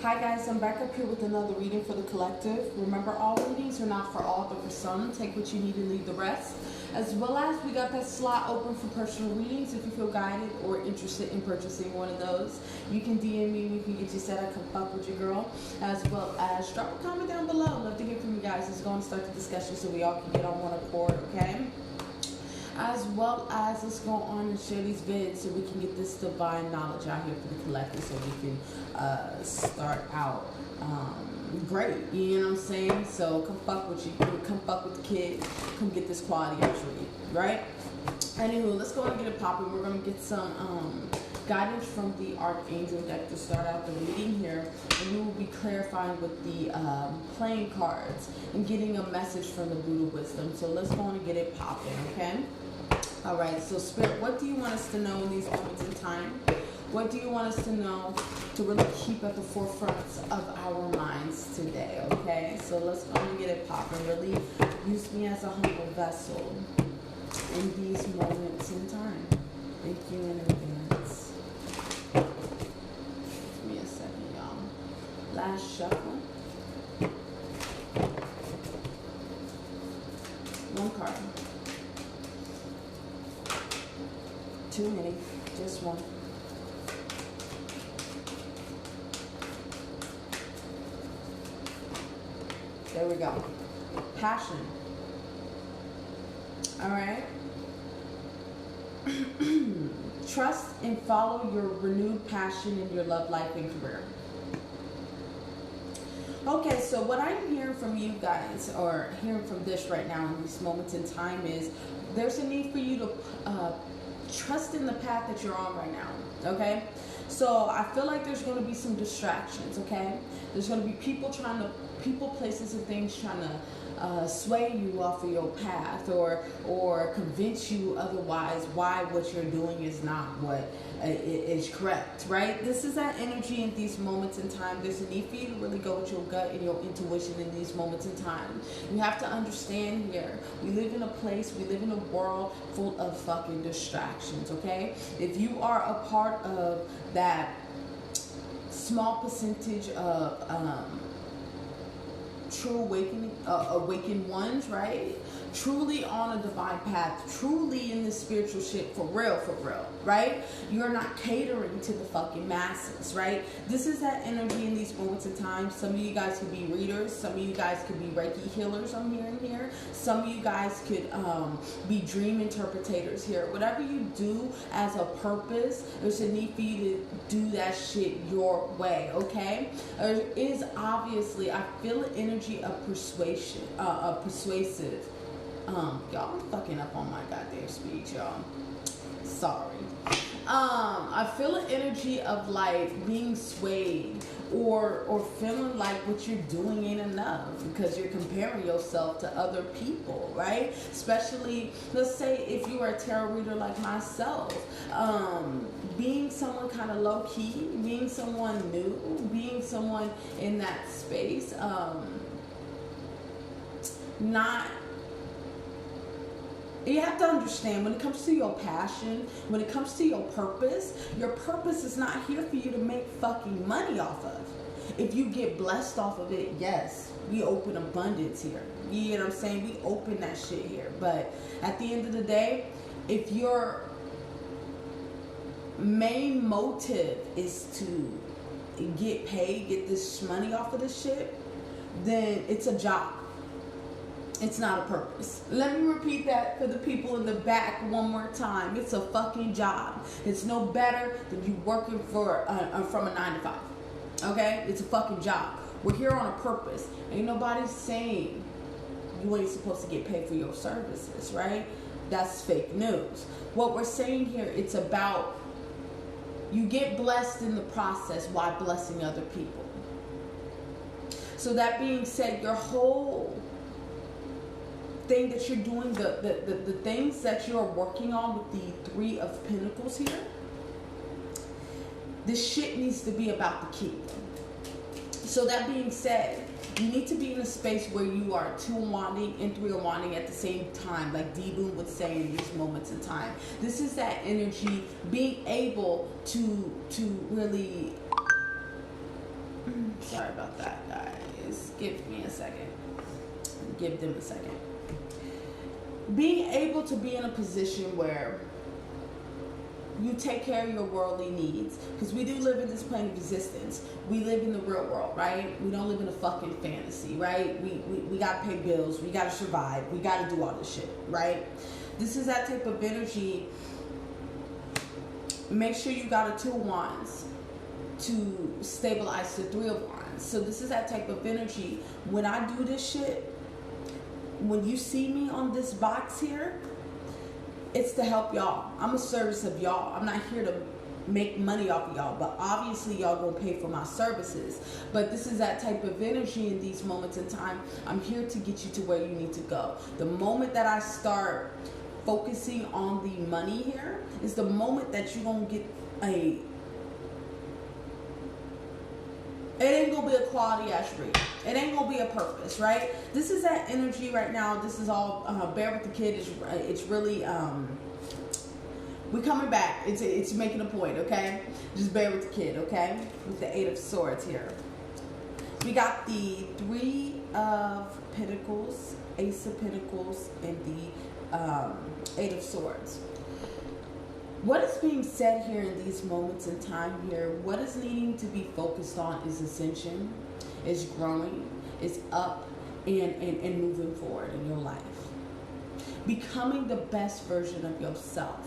Hi guys, I'm back up here with another reading for the collective. Remember, all readings are not for all, but for some. Take what you need and leave the rest. As well as we got that slot open for personal readings. If you feel guided or interested in purchasing one of those, you can DM me. We can get you set. I can fuck with your girl. As well as drop a comment down below. Love to hear from you guys. Let's go and start the discussion so we all can get on one accord, okay? As well as let's go on and share these vids so we can get this divine knowledge out here for the collective, so we can start out great. You know what I'm saying? So come fuck with you, come fuck with the kid, come get this quality actually, right? Anywho, let's go and get it popping. We're gonna get some guidance from the Archangel deck to start out the reading here, and we will be clarifying with the playing cards and getting a message from the Buddha wisdom. So let's go on and get it popping, okay? All right, so Spirit, what do you want us to know in these moments in time? What do you want us to know to really keep at the forefront of our minds today, okay? So let's go and get it popping. Really use me as a humble vessel in these moments in time. Thank you in advance. Give me a second, y'all. Last shuffle. One card. Too many. Just one. There we go. Passion. All right. Trust and follow your renewed passion in your love life and career. Okay, so what I'm hearing from you guys, or hearing from this right now in these moments in time, is there's a need for you to trust in the path that you're on right now, okay? So I feel like there's going to be some distractions, okay? There's going to be people, places, and things trying to sway you off of your path, or convince you otherwise why what you're doing is not what is correct, right? This is that energy in these moments in time. There's a need for you to really go with your gut and your intuition in these moments in time. You have to understand here, we live in a place, we live in a world full of fucking distractions, okay? If you are a part of that small percentage of true awakened ones, right? Truly on a divine path, truly in this spiritual shit, for real, right? You're not catering to the fucking masses, right? This is that energy in these moments in time. Some of you guys could be readers, some of you guys could be Reiki healers, I'm hearing here. Some of you guys could be dream interpretators here. Whatever you do as a purpose, there's a need for you to do that shit your way, okay? There is obviously, I feel an energy of persuasion, persuasive. Y'all, I'm fucking up on my goddamn speech, y'all. Sorry. I feel an energy of like being swayed or feeling like what you're doing ain't enough because you're comparing yourself to other people, right? Especially, let's say if you are a tarot reader like myself, being someone kind of low key, being someone new, being someone in that space, you have to understand, when it comes to your passion, when it comes to your purpose is not here for you to make fucking money off of. If you get blessed off of it, yes, we open abundance here. You get what I'm saying? We open that shit here. But at the end of the day, if your main motive is to get paid, get this money off of this shit, then it's a job. It's not a purpose. Let me repeat that for the people in the back one more time. It's a fucking job. It's no better than you working for from a 9 to 5. Okay? It's a fucking job. We're here on a purpose. Ain't nobody saying you ain't supposed to get paid for your services, right? That's fake news. What we're saying here, it's about you get blessed in the process while blessing other people. So that being said, your whole thing that you're doing, the things that you're working on with the Three of Pentacles here, this shit needs to be about the kingdom. So that being said, you need to be in a space where you are 2 wanting and 3 are wanting at the same time, like D-Boom would say in these moments in time. This is that energy, being able to really Sorry about that, guys. Give me a second. Give them a second. Being able to be in a position where you take care of your worldly needs, because we do live in this plane of existence. We live in the real world, right? We don't live in a fucking fantasy, right? We gotta pay bills, we gotta survive, we gotta do all this shit, right? This is that type of energy. Make sure you got a 2 of Wands to stabilize the 3 of Wands. So this is that type of energy. When I do this shit, when you see me on this box here, it's to help y'all. I'm a service of y'all. I'm not here to make money off of y'all, but obviously y'all gonna pay for my services. But this is that type of energy in these moments in time. I'm here to get you to where you need to go. The moment that I start focusing on the money here is the moment that you're gonna get it ain't gonna be a quality ass read. It ain't gonna be a purpose, right? This is that energy right now. This is all bear with the kid. It's really we coming back. It's making a point, okay? Just bear with the kid, okay? With the 8 of Swords here, we got the 3 of Pentacles, Ace of Pentacles, and the 8 of Swords. What is being said here in these moments in time here, what is needing to be focused on is ascension, is growing, is up, and moving forward in your life. Becoming the best version of yourself.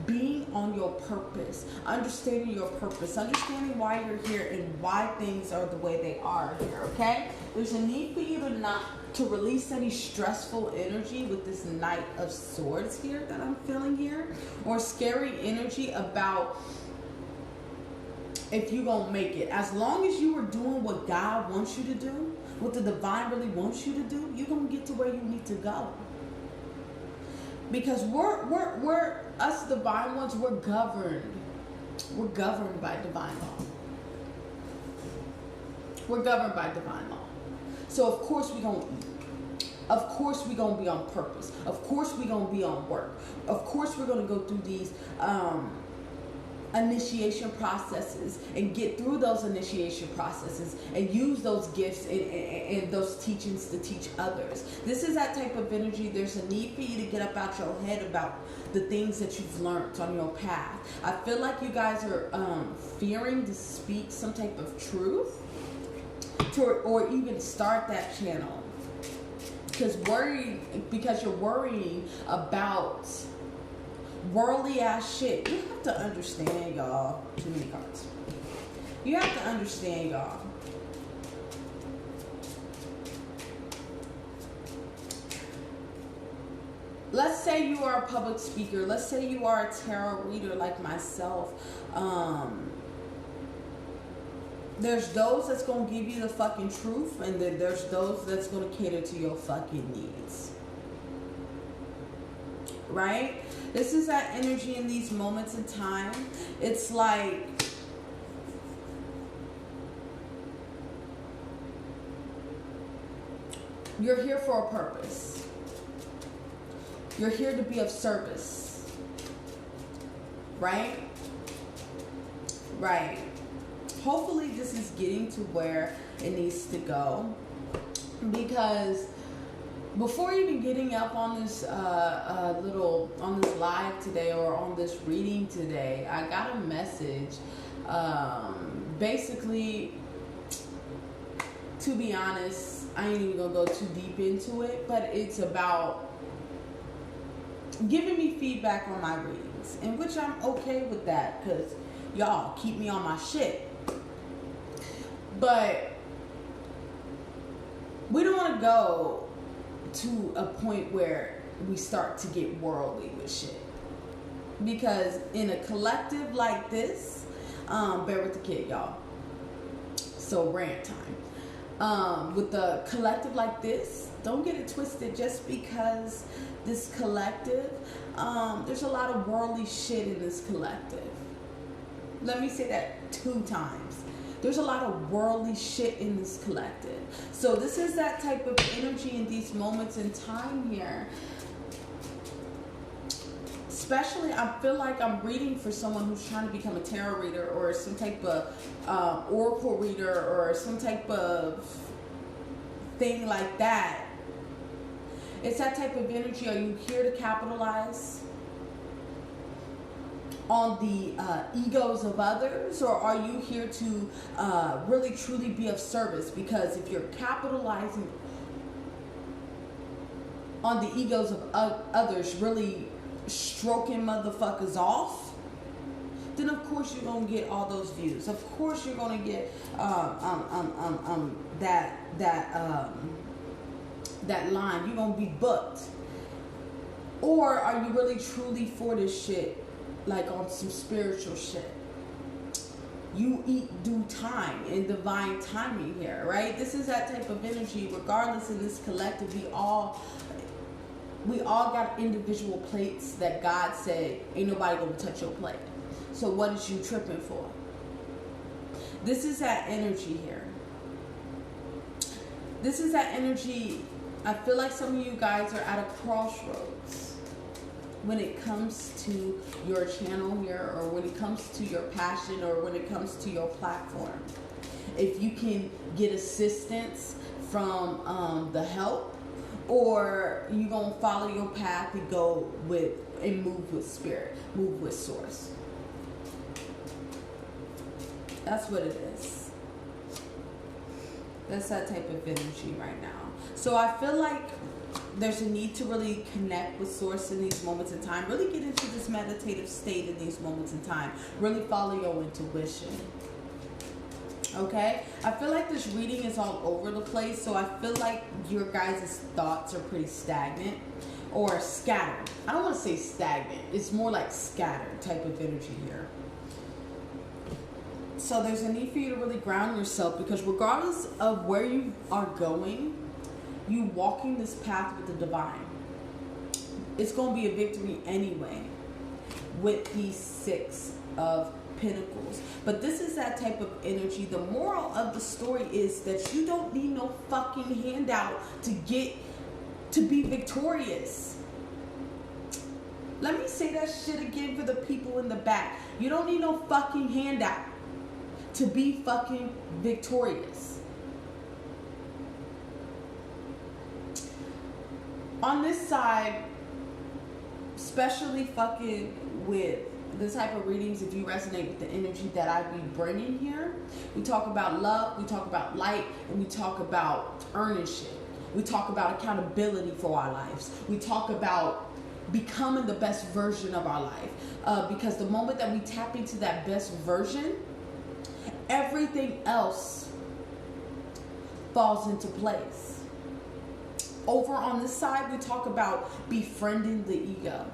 Being on your purpose. Understanding your purpose. Understanding why you're here and why things are the way they are here, okay? There's a need for you to release any stressful energy with this Knight of Swords here that I'm feeling here, or scary energy about if you gonna make it. As long as you are doing what God wants you to do, what the divine really wants you to do, you're gonna get to where you need to go. Because we're us divine ones, we're governed by divine law. We're governed by divine law. So of course we're gonna be on purpose. Of course we're gonna be on work. Of course we're gonna go through these initiation processes and get through those initiation processes and use those gifts and those teachings to teach others. This is that type of energy. There's a need for you to get up out your head about the things that you've learned on your path. I feel like you guys are fearing to speak some type of truth or even start that channel because you're worrying about worldly ass shit. You have to understand, y'all. Too many cards. You have to understand, y'all. Let's say you are a public speaker. Let's say you are a tarot reader like myself. There's those that's going to give you the fucking truth, and then there's those that's going to cater to your fucking needs. Right? This is that energy in these moments in time. It's like you're here for a purpose. You're here to be of service. Right? Right. Hopefully this is getting to where it needs to go. Because before even getting up on this on this live today or on this reading today, I got a message. Basically, to be honest, I ain't even gonna go too deep into it, but it's about giving me feedback on my readings, in which I'm okay with that because y'all keep me on my shit. But we don't want to go to a point where we start to get worldly with shit. Because in a collective like this, bear with the kid, y'all. So rant time. With a collective like this, don't get it twisted just because this collective, there's a lot of worldly shit in this collective. Let me say that 2 times. There's a lot of worldly shit in this collective. So this is that type of energy in these moments in time here. especially I feel like I'm reading for someone who's trying to become a tarot reader or some type of oracle reader or some type of thing like that. It's that type of energy. Are you here to capitalize on the egos of others, or are you here to really truly be of service? Because if you're capitalizing on the egos of others, really stroking motherfuckers off, then of course you're gonna get all those views. Of course you're gonna get that line. You're gonna be booked. Or are you really truly for this shit, like on some spiritual shit? You eat due time and divine timing here, right? This is that type of energy. Regardless in this collective, we all got individual plates that God said ain't nobody gonna touch your plate. So what is you tripping for? This is that energy here. This is that energy. I feel like some of you guys are at a crossroads when it comes to your channel here, or when it comes to your passion, or when it comes to your platform. If you can get assistance from the help, or you gonna follow your path and go with and move with spirit, move with source. That's what it is. That's that type of energy right now. So I feel like there's a need to really connect with source in these moments in time. Really get into this meditative state in these moments in time. Really follow your intuition. Okay? I feel like this reading is all over the place. So I feel like your guys' thoughts are pretty stagnant or scattered. I don't want to say stagnant. It's more like scattered type of energy here. So there's a need for you to really ground yourself, because regardless of where you are going, you walking this path with the divine, it's going to be a victory anyway with the Six of Pentacles. But this is that type of energy. The moral of the story is that you don't need no fucking handout to be victorious. Let me say that shit again for the people in the back. You don't need no fucking handout to be fucking victorious. On this side, especially fucking with the type of readings, if you resonate with the energy that I be bringing here, we talk about love, we talk about light, and we talk about earning shit. We talk about accountability for our lives. We talk about becoming the best version of our life. Because the moment that we tap into that best version, everything else falls into place. Over on this side, we talk about befriending the ego.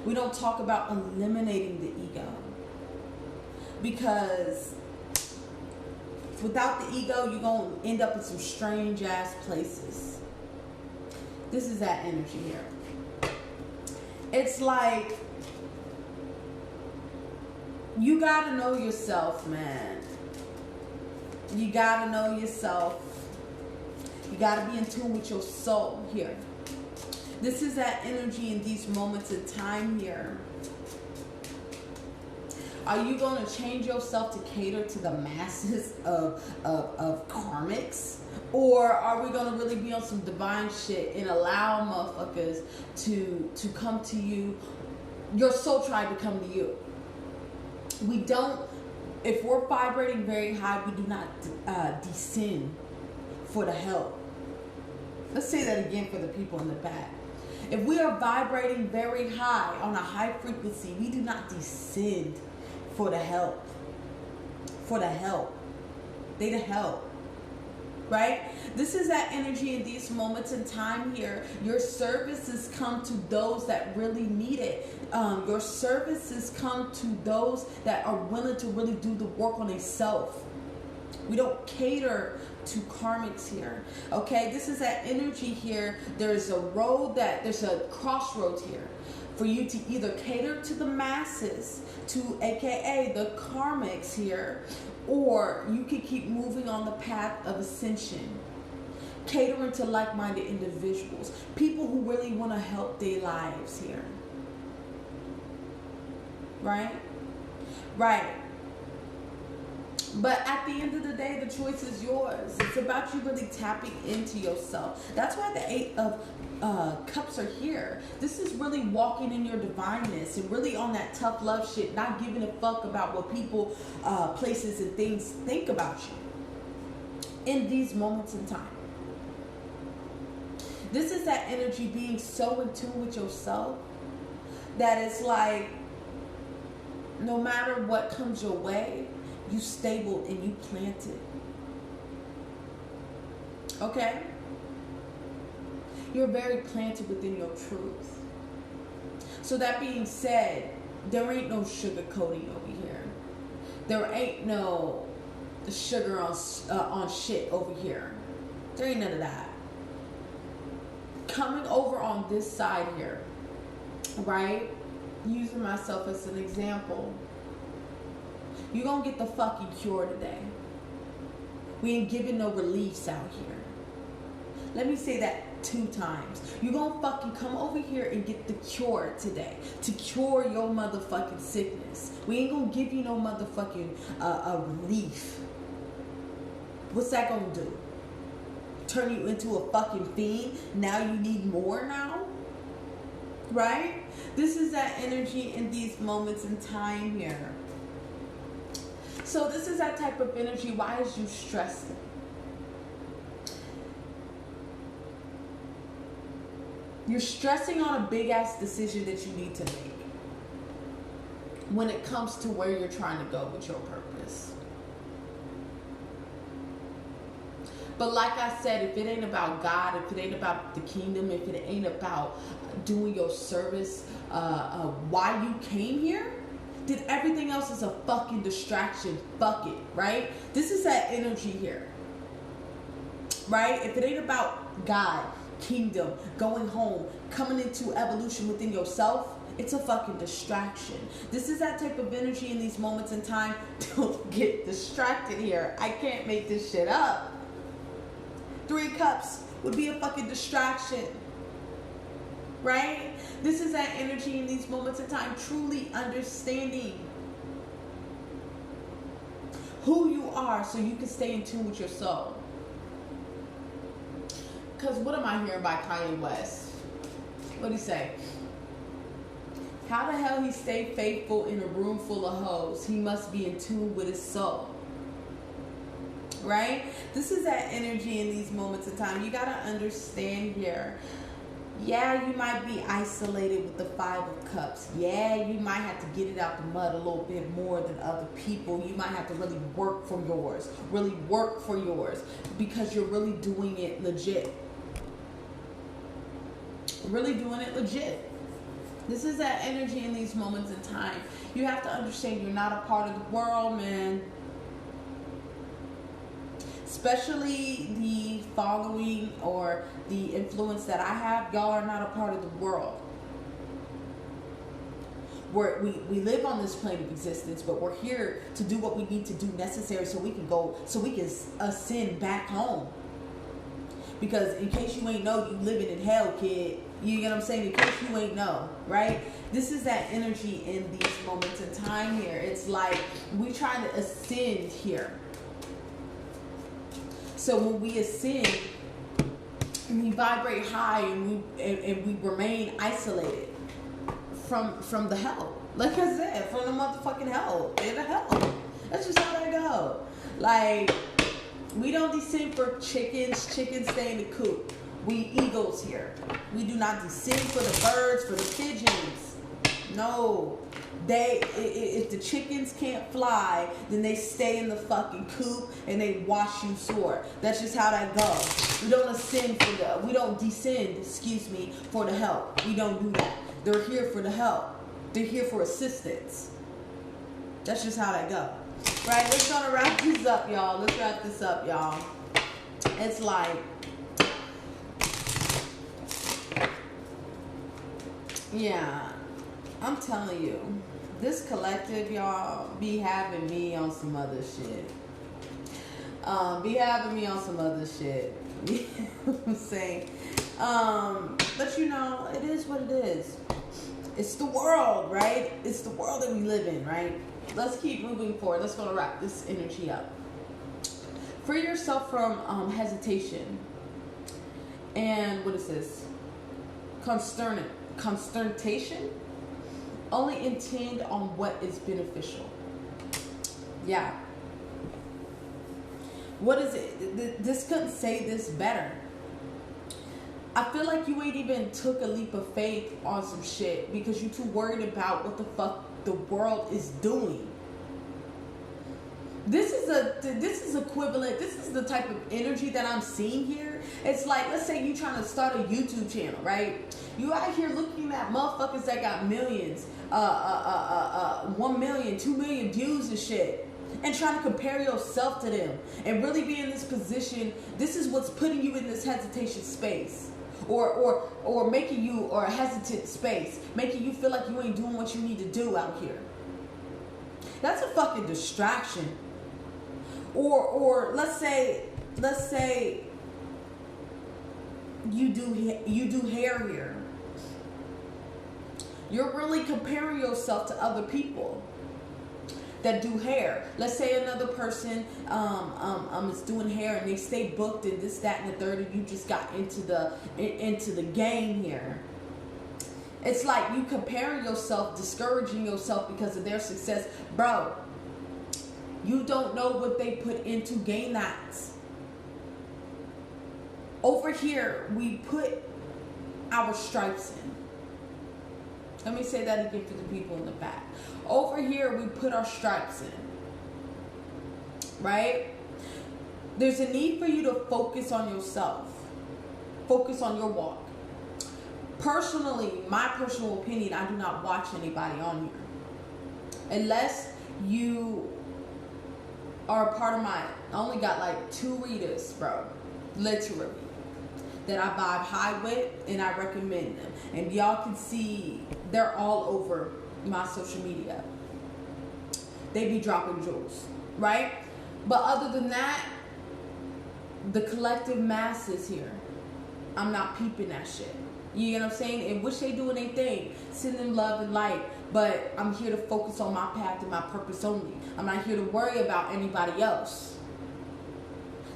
We don't talk about eliminating the ego. Because without the ego, you're going to end up in some strange ass places. This is that energy here. It's like, you got to know yourself, man. You got to know yourself. You got to be in tune with your soul here. This is that energy in these moments in time here. Are you going to change yourself to cater to the masses of karmics? Or are we going to really be on some divine shit and allow motherfuckers to come to you? Your soul tribe to come to you. We don't, if we're vibrating very high, we do not descend for the help. Let's say that again for the people in the back. If we are vibrating very high on a high frequency, we do not descend for the help. For the help. They the help. Right? This is that energy in these moments in time here. Your services come to those that really need it. Your services come to those that are willing to really do the work on themselves. We don't cater to karmics here. Okay, this is that energy here. There's a crossroads here for you to either cater to the masses, to aka the karmics here, or you can keep moving on the path of ascension, catering to like-minded individuals, people who really want to help their lives here. right? Right. But at the end of the day, the choice is yours. It's about you really tapping into yourself. That's why the 8 of Cups are here. This is really walking in your divineness and really on that tough love shit, not giving a fuck about what people, places, and things think about you in these moments in time. This is that energy being so in tune with yourself that it's like, no matter what comes your way, you stable and you planted. Okay? You're very planted within your truth. So that being said, there ain't no sugarcoating over here. There ain't no sugar on shit over here. There ain't none of that. Coming over on this side here, right? Using myself as an example. You're going to get the fucking cure today. We ain't giving no reliefs out here. Let me say that 2 times. You're going to fucking come over here and get the cure today. To cure your motherfucking sickness. We ain't going to give you no motherfucking relief. What's that going to do? Turn you into a fucking fiend? Now you need more now? Right? This is that energy in these moments in time here. So this is that type of energy. Why is you stressing? You're stressing on a big ass decision that you need to make when it comes to where you're trying to go with your purpose. But like I said, if it ain't about God, if it ain't about the kingdom, if it ain't about doing your service, why you came here, then everything else is a fucking distraction. Fuck it, right? This is that energy here, right? If it ain't about God, kingdom, going home, coming into evolution within yourself, it's a fucking distraction. This is that type of energy in these moments in time. Don't get distracted here. I can't make this shit up. 3 cups would be a fucking distraction. Right? This is that energy in these moments in time. Truly understanding who you are so you can stay in tune with your soul. Because what am I hearing by Kanye West? What'd he say? How the hell he stay faithful in a room full of hoes? He must be in tune with his soul. Right? This is that energy in these moments of time. You got to understand here. Yeah, you might be isolated with the 5 of Cups. Yeah, you might have to get it out the mud a little bit more than other people. You might have to really work for yours. Really work for yours. Because you're really doing it legit. Really doing it legit. This is that energy in these moments in time. You have to understand you're not a part of the world, man. Especially the following or the influence that I have, y'all are not a part of the world. We live on this plane of existence, but we're here to do what we need to do necessary so we can ascend back home. Because in case you ain't know, you living in hell, kid. You get what I'm saying? In case you ain't know, right? This is that energy in these moments in time here. It's like we trying to ascend here. So when we ascend, we vibrate high and we remain isolated from the hell. Like I said, from the motherfucking hell. In the hell. That's just how that go. Like, we don't descend for chickens. Chickens stay in the coop. We eagles here. We do not descend for the birds, for the pigeons. No. If the chickens can't fly, then they stay in the fucking coop and they watch you soar. That's just how that goes. We don't descend, for the help. We don't do that. They're here for the help. They're here for assistance. That's just how that goes. Right, let's go to wrap this up, y'all. Let's wrap this up, y'all. It's like, yeah, I'm telling you, this collective, y'all, be having me on some other shit. Be having me on some other shit. You know what I'm saying? But you know, it is what it is. It's the world, right? It's the world that we live in, right? Let's keep moving forward. Let's go to wrap this energy up. Free yourself from hesitation. And what is this? Consternation. Only intend on what is beneficial. Yeah. What is it? This couldn't say this better. I feel like you ain't even took a leap of faith on some shit because you're too worried about what the fuck the world is doing. This is equivalent. This is the type of energy that I'm seeing here. It's like, let's say you trying to start a YouTube channel, right? You out here looking at motherfuckers that got millions, 1 million, 2 million views and shit, and trying to compare yourself to them and really be in this position. This is what's putting you in this hesitation space, or making you, or a hesitant space, making you feel like you ain't doing what you need to do out here. That's a fucking distraction. Or let's say you do hair here. You're really comparing yourself to other people that do hair. Let's say another person is doing hair and they stay booked and this, that, and the third, and you just got into the game here. It's like you comparing yourself, discouraging yourself because of their success. Bro, you don't know what they put into gain that. Over here, we put our stripes in. Let me say that again for the people in the back. Over here, we put our stripes in. Right? There's a need for you to focus on yourself. Focus on your walk. Personally, my personal opinion, I do not watch anybody on here. Unless you are a part of my, I only got like 2 readers, bro. Literally. That I vibe high with and I recommend them. And y'all can see they're all over my social media. They be dropping jewels, right? But other than that, the collective masses here, I'm not peeping that shit. You get what I'm saying? And wish they doing their thing. Send them love and light. But I'm here to focus on my path and my purpose only. I'm not here to worry about anybody else.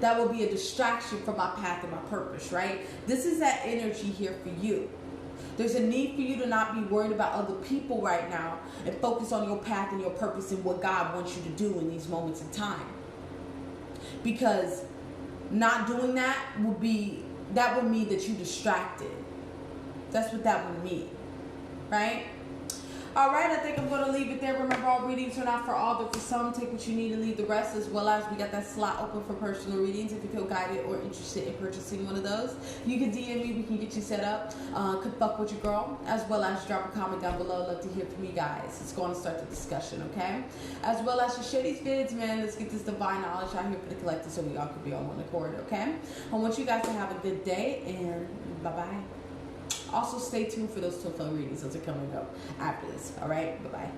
That will be a distraction from my path and my purpose, right? This is that energy here for you. There's a need for you to not be worried about other people right now and focus on your path and your purpose and what God wants you to do in these moments in time. Because not doing that would mean that you're distracted. That's what that would mean, right? All right, I think I'm going to leave it there. Remember, all readings are not for all, but for some. Take what you need and leave the rest, as well as we got that slot open for personal readings. If you feel guided or interested in purchasing one of those, you can DM me. We can get you set up. Could fuck with your girl, as well as drop a comment down below. Love to hear from you guys. It's going to start the discussion, okay? As well as share these vids, man. Let's get this divine knowledge out here for the collective so we all can be on one accord, okay? I want you guys to have a good day, and bye-bye. Also, stay tuned for those tenfold readings. Those are coming up after this. All right? Bye-bye.